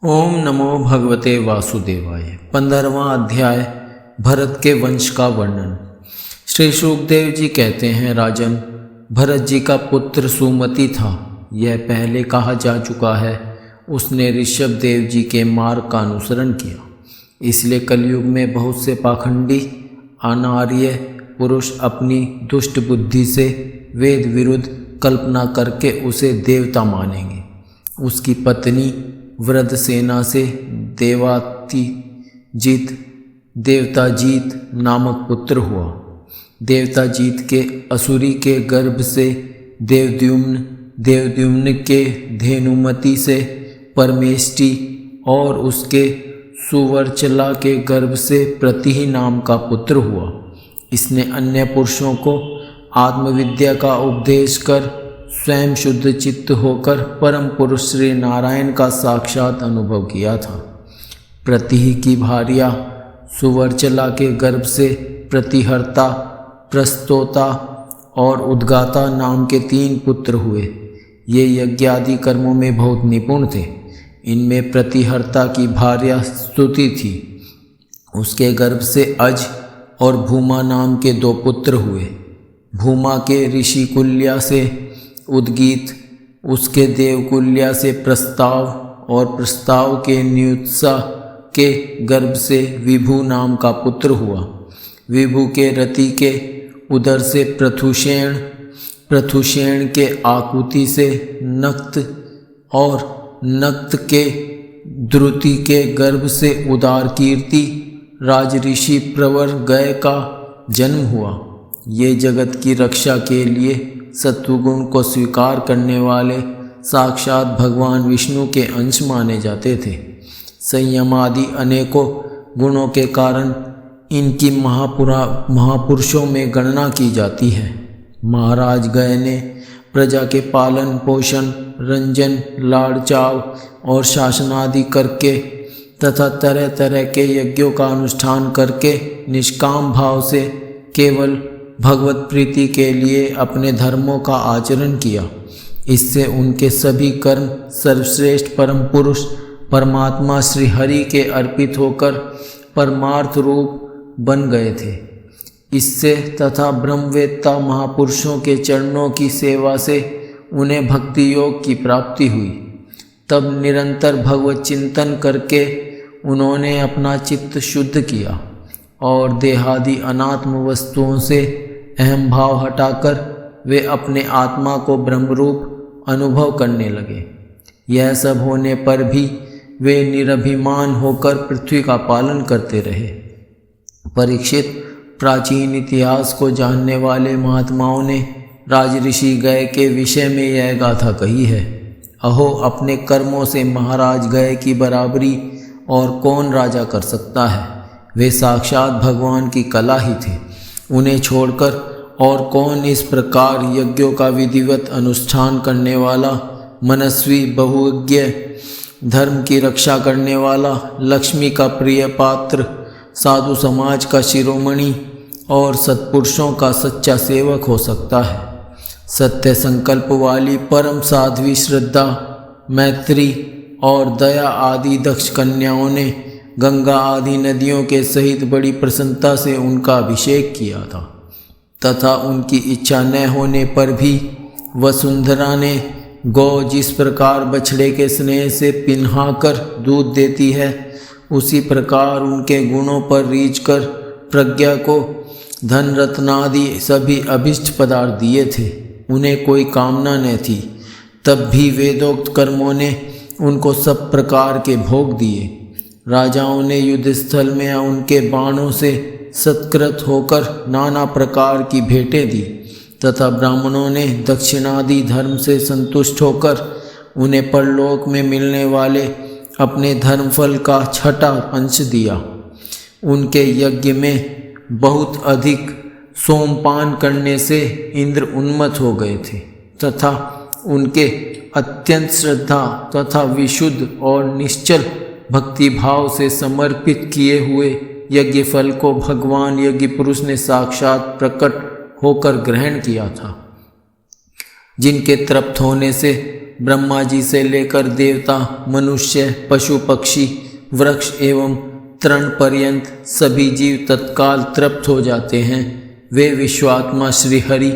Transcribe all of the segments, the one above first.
ओम नमो भगवते वासुदेवाय। 15वां अध्याय भरत के वंश का वर्णन। श्री शुकदेव जी कहते हैं, राजन, भरत जी का पुत्र सुमति था। यह पहले कहा जा चुका है। उसने ऋषभ देव जी के मार्ग का अनुसरण किया, इसलिए कलयुग में बहुत से पाखंडी अनार्य पुरुष अपनी दुष्ट बुद्धि से वेद विरुद्ध कल्पना करके उसे देवता मानेंगे। उसकी पत्नी वृद्धसेना से देवताजीत नामक पुत्र हुआ। देवताजीत के असुरी के गर्भ से देवद्युम्न के धेनुमति से परमेष्टि और उसके सुवर्चला के गर्भ से प्रतिहि नाम का पुत्र हुआ। इसने अन्य पुरुषों को आत्मविद्या का उपदेश कर स्वयं शुद्ध चित्त होकर परम पुरुष श्री नारायण का साक्षात अनुभव किया था। प्रतिहि की भार्या सुवर्चला के गर्भ से प्रतिहर्ता, प्रस्तोता और उद्गाता नाम के 3 पुत्र हुए। ये यज्ञादि कर्मों में बहुत निपुण थे। इनमें प्रतिहर्ता की भार्या स्तुति थी। उसके गर्भ से अज और भूमा नाम के 2 पुत्र हुए। भूमा के ऋषि कुल्या से उद्गीत, उसके देवकुल्या से प्रस्ताव और प्रस्ताव के न्युत्सा के गर्भ से विभु नाम का पुत्र हुआ। विभु के रति के उदर से पृथुषेण, पृथुषेण के आकुति से नक्त और नक्त के द्रुति के गर्भ से उदार कीर्ति राजऋषि प्रवर गय का जन्म हुआ। ये जगत की रक्षा के लिए सत्वगुण को स्वीकार करने वाले साक्षात भगवान विष्णु के अंश माने जाते थे। संयम आदि अनेकों गुणों के कारण इनकी महापुरुषों में गणना की जाती है। महाराज गय ने प्रजा के पालन पोषण, रंजन, लाड़ चाव और शासन आदि करके तथा तरह तरह के यज्ञों का अनुष्ठान करके निष्काम भाव से केवल भगवत प्रीति के लिए अपने धर्मों का आचरण किया। इससे उनके सभी कर्म सर्वश्रेष्ठ परम पुरुष परमात्मा श्री हरि के अर्पित होकर परमार्थ रूप बन गए थे। इससे तथा ब्रह्मवेत्ता महापुरुषों के चरणों की सेवा से उन्हें भक्ति योग की प्राप्ति हुई। तब निरंतर भगवत चिंतन करके उन्होंने अपना चित्त शुद्ध किया और देहादि अनात्म वस्तुओं से अहम भाव हटाकर वे अपने आत्मा को ब्रह्मरूप अनुभव करने लगे। यह सब होने पर भी वे निरभिमान होकर पृथ्वी का पालन करते रहे। परीक्षित, प्राचीन इतिहास को जानने वाले महात्माओं ने राजऋषि गय के विषय में यह गाथा कही है। अहो, अपने कर्मों से महाराज गय की बराबरी और कौन राजा कर सकता है। वे साक्षात भगवान की कला ही थे। उन्हें छोड़कर और कौन इस प्रकार यज्ञों का विधिवत अनुष्ठान करने वाला, मनस्वी, बहुज्ञ, धर्म की रक्षा करने वाला, लक्ष्मी का प्रिय पात्र, साधु समाज का शिरोमणि और सत्पुरुषों का सच्चा सेवक हो सकता है। सत्य संकल्प वाली परम साध्वी श्रद्धा, मैत्री और दया आदि दक्ष कन्याओं ने गंगा आदि नदियों के सहित बड़ी प्रसन्नता से उनका अभिषेक किया था तथा उनकी इच्छा न होने पर भी वसुंधरा ने गौ जिस प्रकार बछड़े के स्नेह से पिन्हाकर दूध देती है, उसी प्रकार उनके गुणों पर रीझकर प्रज्ञा को धन रत्नादि सभी अभिष्ट पदार्थ दिए थे। उन्हें कोई कामना न थी, तब भी वेदोक्त कर्मों ने उनको सब प्रकार के भोग दिए। राजाओं ने युद्धस्थल में उनके बाणों से सत्कृत होकर नाना प्रकार की भेंटें दी तथा ब्राह्मणों ने दक्षिणादि धर्म से संतुष्ट होकर उन्हें परलोक में मिलने वाले अपने धर्मफल का 6वां अंश दिया। उनके यज्ञ में बहुत अधिक सोमपान करने से इंद्र उन्मत्त हो गए थे तथा उनके अत्यंत श्रद्धा तथा विशुद्ध और निश्चल भक्ति भाव से समर्पित किए हुए यज्ञ फल को भगवान यज्ञ पुरुष ने साक्षात प्रकट होकर ग्रहण किया था। जिनके तृप्त होने से ब्रह्मा जी से लेकर देवता, मनुष्य, पशु पक्षी, वृक्ष एवं तृण पर्यंत सभी जीव तत्काल तृप्त हो जाते हैं। वे विश्वात्मा श्रीहरि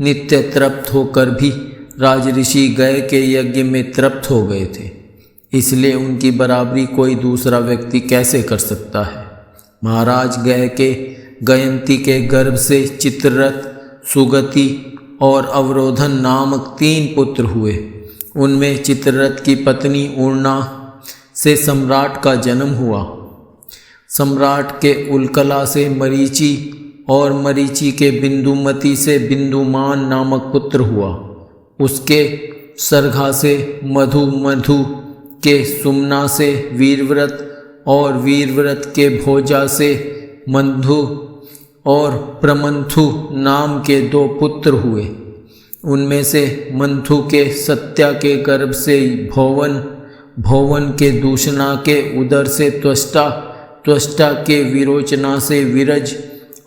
नित्य तृप्त होकर भी राजऋषि गय के यज्ञ में तृप्त हो गए थे, इसलिए उनकी बराबरी कोई दूसरा व्यक्ति कैसे कर सकता है। महाराज गय के गयंती के गर्भ से चित्ररथ, सुगति और अवरोधन नामक 3 पुत्र हुए। उनमें चित्ररथ की पत्नी ऊर्णा से सम्राट का जन्म हुआ। सम्राट के उल्कला से मरीचि और मरीचि के बिंदुमती से बिंदुमान नामक पुत्र हुआ। उसके सरघा से मधु, मधु के सुमना से वीरव्रत और वीरव्रत के भोजा से मंधु और प्रमंथु नाम के 2 पुत्र हुए। उनमें से मंथु के सत्या के गर्भ से भोवन, भोवन के दूषणा के उदर से त्वष्टा, त्वष्टा के विरोचना से विरज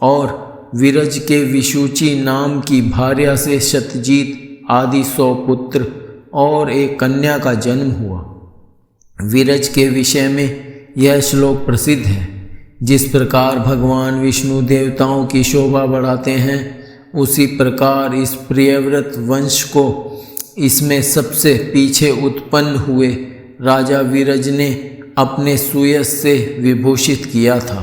और विरज के विशुचि नाम की भार्या से शतजीत आदि 100 पुत्र और एक कन्या का जन्म हुआ। विरज के विषय में यह श्लोक प्रसिद्ध है। जिस प्रकार भगवान विष्णु देवताओं की शोभा बढ़ाते हैं, उसी प्रकार इस प्रियव्रत वंश को इसमें सबसे पीछे उत्पन्न हुए राजा विरज ने अपने सुयश से विभूषित किया था।